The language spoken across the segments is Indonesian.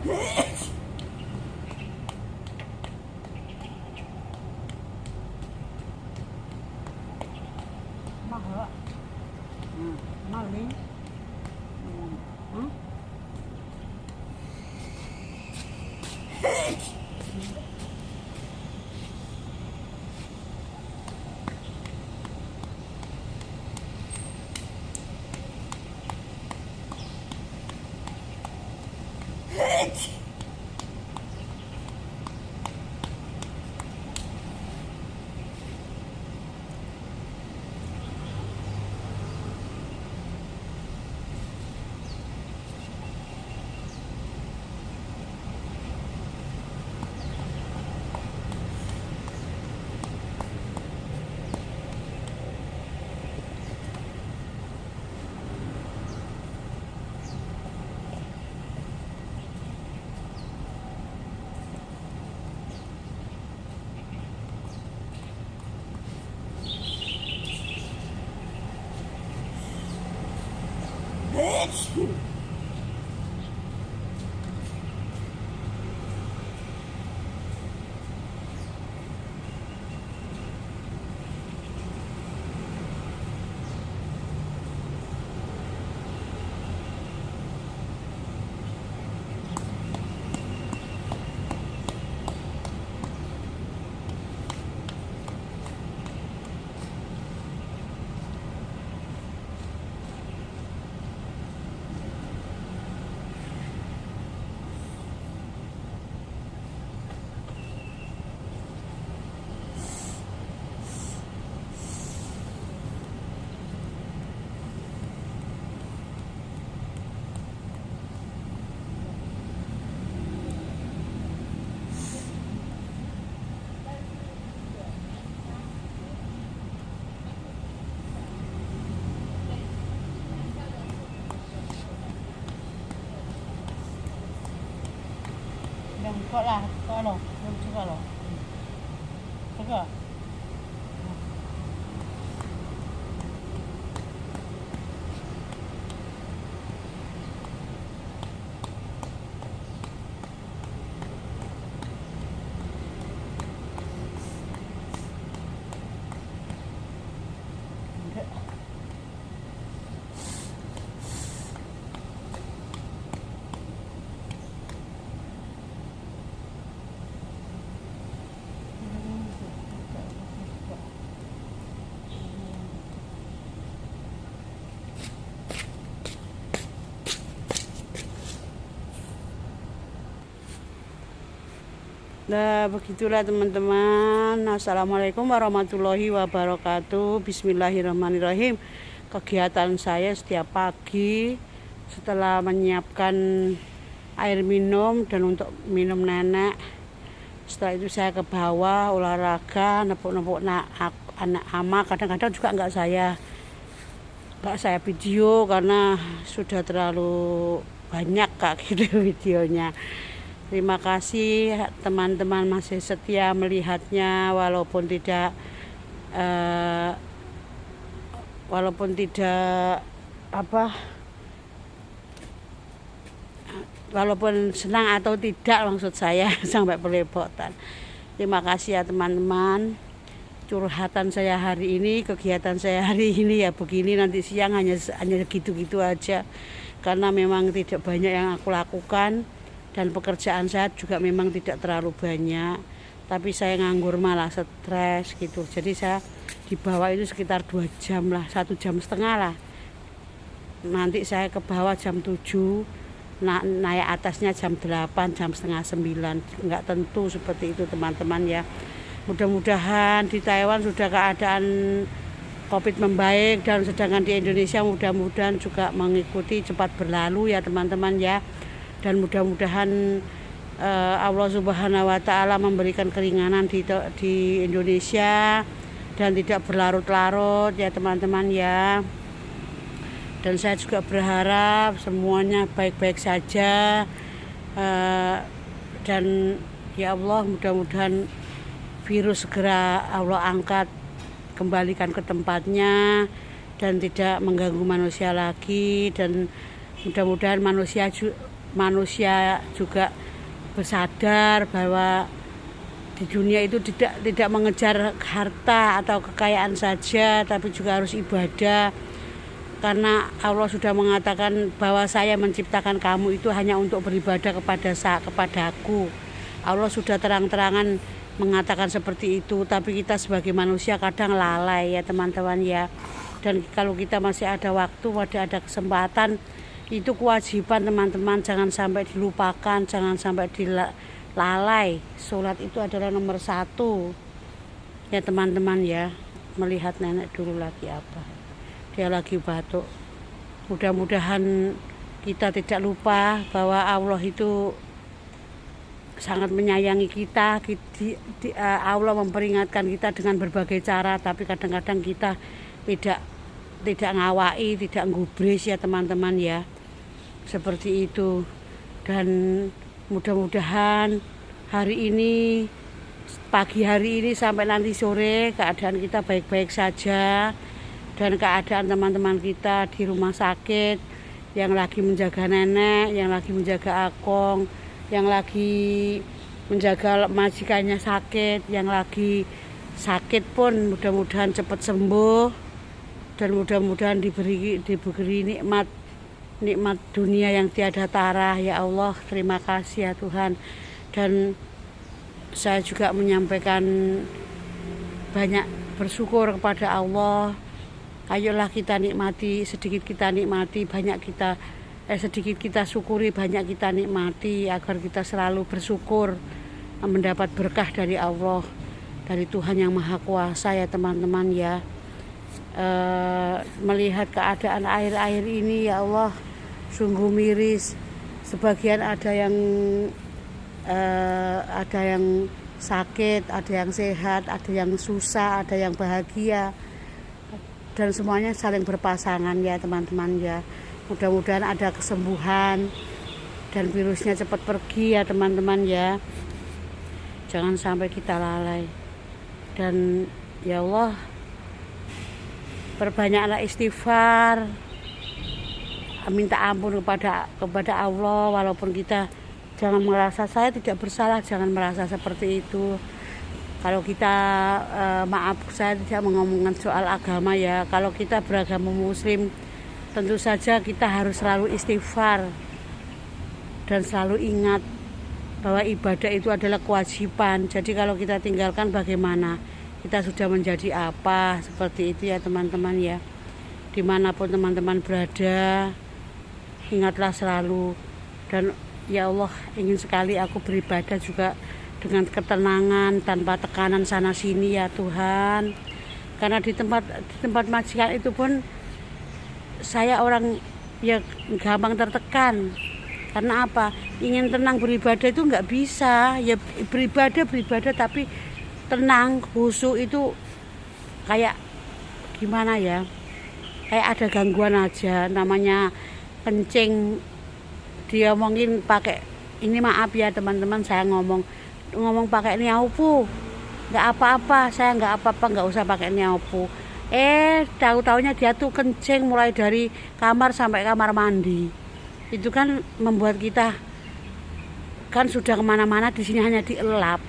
Mahal. Mahal nih. Kok lah, kok lo, suka lo, suka. Nah, begitulah teman-teman. Assalamualaikum warahmatullahi wabarakatuh. Bismillahirrahmanirrahim. Kegiatan saya setiap pagi setelah menyiapkan air minum dan untuk minum nenek. Setelah itu saya ke bawah olahraga, nepuk-nepuk anak ama. Kadang-kadang juga enggak saya video karena sudah terlalu banyak gitu videonya. Terima kasih teman-teman masih setia melihatnya walaupun tidak walaupun senang atau tidak maksud saya sampai belepotan. Terima kasih ya teman-teman. Curhatan saya hari ini, kegiatan saya hari ini ya begini, nanti siang hanya gitu-gitu aja karena memang tidak banyak yang aku lakukan. Dan pekerjaan saya juga memang tidak terlalu banyak, tapi saya nganggur malah stres gitu. Jadi saya di bawah itu sekitar 2 jam lah, 1,5 jam lah. Nanti saya ke bawah jam 7, naik atasnya jam 8, jam setengah 9. Enggak tentu seperti itu teman-teman ya. Mudah-mudahan di Taiwan sudah keadaan COVID membaik, dan sedangkan di Indonesia mudah-mudahan juga mengikuti cepat berlalu ya teman-teman ya. Dan mudah-mudahan Allah Subhanahu wa Ta'ala memberikan keringanan di Indonesia dan tidak berlarut-larut ya teman-teman ya. Dan saya juga berharap semuanya baik-baik saja, dan ya Allah mudah-mudahan virus segera Allah angkat, kembalikan ke tempatnya dan tidak mengganggu manusia lagi. Dan mudah-mudahan manusia juga bersadar bahwa di dunia itu tidak mengejar harta atau kekayaan saja, tapi juga harus ibadah. Karena Allah sudah mengatakan bahwa saya menciptakan kamu itu hanya untuk beribadah kepadaku. Allah sudah terang-terangan mengatakan seperti itu, tapi kita sebagai manusia kadang lalai ya teman-teman ya. Dan kalau kita masih ada waktu, masih ada kesempatan, itu kewajiban teman-teman, jangan sampai dilupakan, jangan sampai lalai. Sholat itu adalah nomor 1 ya teman-teman ya. Melihat nenek dulu lagi apa, dia lagi batuk. Mudah-mudahan kita tidak lupa bahwa Allah itu sangat menyayangi kita. Allah memperingatkan kita dengan berbagai cara, tapi kadang-kadang kita tidak ngawai, tidak ngubris ya teman-teman ya, seperti itu. Dan mudah-mudahan hari ini, pagi hari ini sampai nanti sore, keadaan kita baik-baik saja, dan keadaan teman-teman kita di rumah sakit yang lagi menjaga nenek, yang lagi menjaga akong, yang lagi menjaga majikannya sakit, yang lagi sakit pun mudah-mudahan cepat sembuh, dan mudah-mudahan diberi nikmat dunia yang tiada tara ya Allah. Terima kasih ya Tuhan. Dan saya juga menyampaikan banyak bersyukur kepada Allah. Ayolah kita nikmati, sedikit kita nikmati, sedikit kita syukuri, banyak kita nikmati, agar kita selalu bersyukur mendapat berkah dari Allah, dari Tuhan yang Maha Kuasa ya teman-teman ya. Melihat keadaan air ini ya Allah, sungguh miris. Sebagian ada yang sakit, ada yang sehat, ada yang susah, ada yang bahagia, dan semuanya saling berpasangan ya teman-teman ya. Mudah-mudahan ada kesembuhan dan virusnya cepat pergi ya teman-teman ya. Jangan sampai kita lalai. Dan ya Allah, perbanyaklah istighfar, minta ampun kepada Allah. Walaupun kita jangan merasa saya tidak bersalah, jangan merasa seperti itu. Kalau kita maaf, saya tidak mengomongkan soal agama ya. Kalau kita beragama Muslim, tentu saja kita harus selalu istighfar dan selalu ingat bahwa ibadah itu adalah kewajiban. Jadi kalau kita tinggalkan bagaimana? Kita sudah menjadi apa? Seperti itu ya teman-teman ya. Dimanapun teman-teman berada, ingatlah selalu. Dan ya Allah, ingin sekali aku beribadah juga dengan ketenangan, tanpa tekanan sana sini ya Tuhan. Karena di tempat majikan itu pun saya orang yang gampang tertekan. Karena apa? Ingin tenang beribadah itu nggak bisa. Ya beribadah tapi tenang, khusyuk itu kayak gimana ya? Kayak ada gangguan aja. Namanya kencing, dia ngomongin pakai ini, maaf ya teman-teman, saya ngomong pakai niaupu. Nggak apa-apa, saya nggak apa-apa, nggak usah pakai niaupu. Tahu-taunya dia tuh kencing mulai dari kamar sampai kamar mandi. Itu kan membuat kita kan sudah kemana-mana, di sini hanya dielap.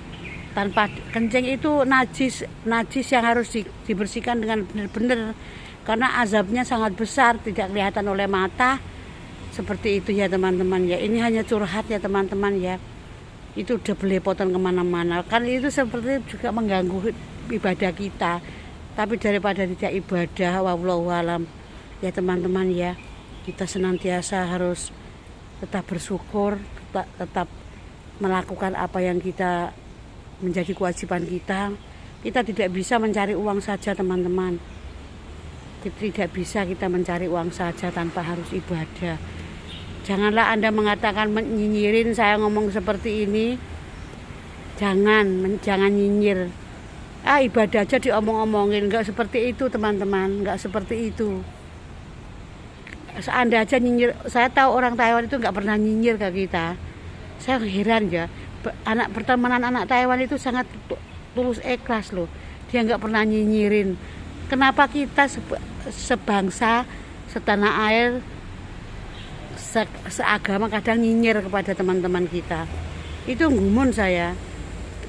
Tanpa kencing itu najis yang harus dibersihkan dengan benar-benar, karena azabnya sangat besar, tidak kelihatan oleh mata. Seperti itu ya teman-teman ya. Ini hanya curhat ya teman-teman ya. Itu udah belepotan kemana-mana. Kan itu seperti juga mengganggu ibadah kita. Tapi daripada tidak ibadah, wallahu alam ya teman-teman ya, kita senantiasa harus tetap bersyukur, tetap melakukan apa yang kita menjadi kewajiban kita. Kita tidak bisa mencari uang saja teman-teman. Tidak bisa kita mencari uang saja tanpa harus ibadah. Janganlah Anda mengatakan nyinyirin saya ngomong seperti ini. Jangan nyinyir. Ibadah aja diomong-omongin, enggak seperti itu teman-teman, enggak seperti itu. Anda aja nyinyir. Saya tahu orang Taiwan itu enggak pernah nyinyir ke kita. Saya heran ya. Pertemanan anak Taiwan itu sangat tulus ikhlas loh. Dia enggak pernah nyinyirin. Kenapa kita sebangsa, setanah air seagama kadang nyinyir kepada teman-teman kita. Itu gumun saya.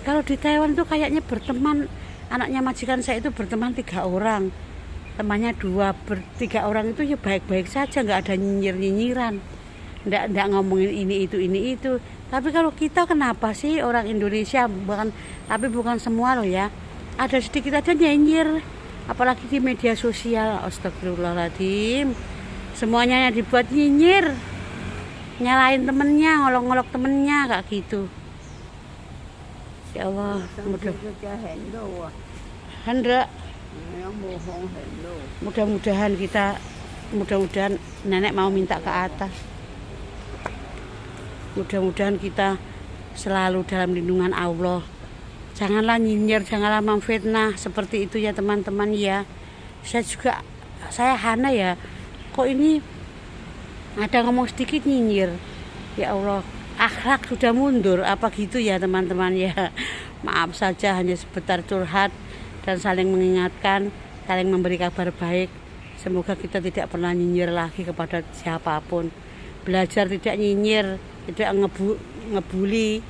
Kalau di Taiwan tuh kayaknya berteman, anaknya majikan saya itu berteman 3 orang, temannya 2, 3 orang itu ya baik-baik saja, nggak ada nyinyir-nyinyiran, nggak ngomongin ini itu. Tapi kalau kita kenapa sih orang Indonesia, tapi bukan semua loh ya, ada sedikit aja nyinyir, apalagi di media sosial. Astagfirullahaladzim, semuanya dibuat nyinyir, nyalain temennya, ngolok-ngolok temennya kayak gitu. Ya Allah, mudah-mudahan nenek mau minta ke atas. Mudah-mudahan kita selalu dalam lindungan Allah. Janganlah nyinyir, janganlah memfitnah seperti itu ya teman-teman ya. Saya hana ya, kok ini ada ngomong sedikit nyinyir. Ya Allah, akhlak sudah mundur apa gitu ya teman-teman ya. Maaf saja, hanya sebentar curhat dan saling mengingatkan, saling memberi kabar baik. Semoga kita tidak pernah nyinyir lagi kepada siapapun. Belajar tidak nyinyir, tidak ngebuli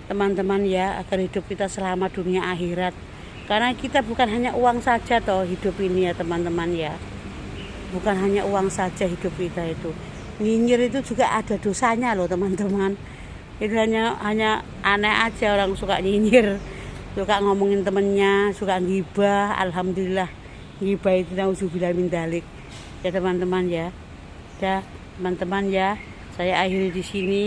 teman-teman ya, agar hidup kita selamat dunia akhirat. Karena kita bukan hanya uang saja toh hidup ini ya teman-teman ya. Bukan hanya uang saja hidup kita itu. Nyinyir itu juga ada dosanya loh teman-teman. Itu hanya aneh aja orang suka nyinyir, suka ngomongin temennya, suka ngibah. Alhamdulillah, ngibah itu nauzubillah min dzalik ya teman-teman ya. Ya teman-teman ya, saya akhiri di sini.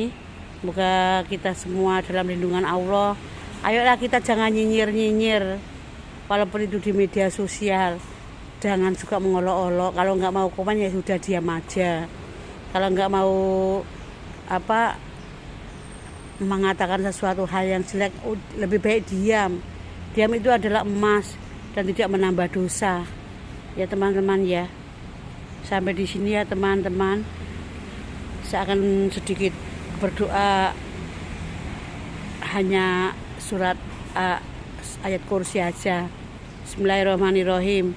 Semoga kita semua dalam lindungan Allah. Ayolah kita jangan nyinyir, walaupun itu di media sosial. Jangan suka mengolok-olok. Kalau nggak mau komen ya sudah diam aja. Kalau nggak mau mengatakan sesuatu hal yang jelek, lebih baik diam. Diam itu adalah emas dan tidak menambah dosa. Ya teman-teman ya. Sampai di sini ya teman-teman. Saya akan sedikit berdoa, hanya surat ayat kursi aja. Bismillahirrahmanirrahim.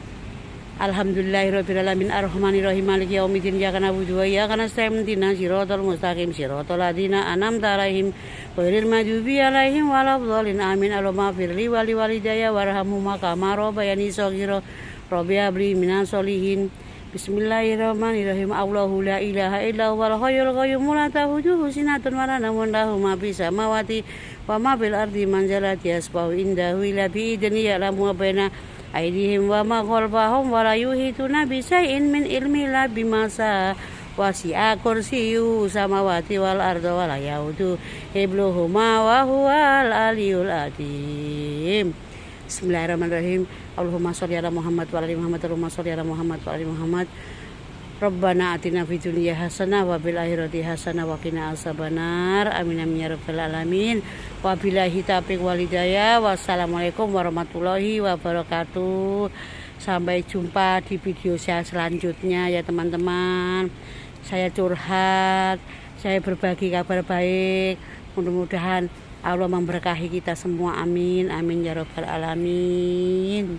Alhamdulillahirabbil alamin arrahmanirrahim maliki yaumiddin iyyaka na'budu wa iyyaka nasta'in ihdinas siratal mustaqim siratal ladzina an'amta 'alaihim ghairil maghdubi 'alaihim waladdallin amin. Allahumma firli wa liwalidayya warhamhuma kama rabbayani shaghira rabbi habli minas sholihin. Bismillahirrahmanirrahim. Allahu la ilaha illa huwal hayyul qayyum la ta'khudhuhu sinatun wa la nawmun lahu ma fis samawati wa ma fil ardi man zalati yasbahu indahu illa bi idnihi ya'lamu ma baina aydihim wa ma khalfahum wa la yuhituna bi syai'in min ilmi la bima sa wasi'a kursiyyu samawati wal arda wa la yaudu hibluhuma wa huwal aliyyul azim. Bismillahirrahmanirrahim. Allahumma sholli ala Muhammad wa ali Muhammad. Allahumma sholli ala Muhammad wa ali Muhammad. Rabbana atina fid dunya hasanah wa fil akhirati hasanah wa qina azabannar. Amin amin ya rabbal alamin. Wabillahi taufiq wal hidayah. Wassalamualaikum warahmatullahi wabarakatuh. Sampai jumpa di video saya selanjutnya ya teman-teman. Saya curhat, saya berbagi kabar baik. Mudah-mudahan Allah memberkahi kita semua. Amin amin ya rabbal alamin.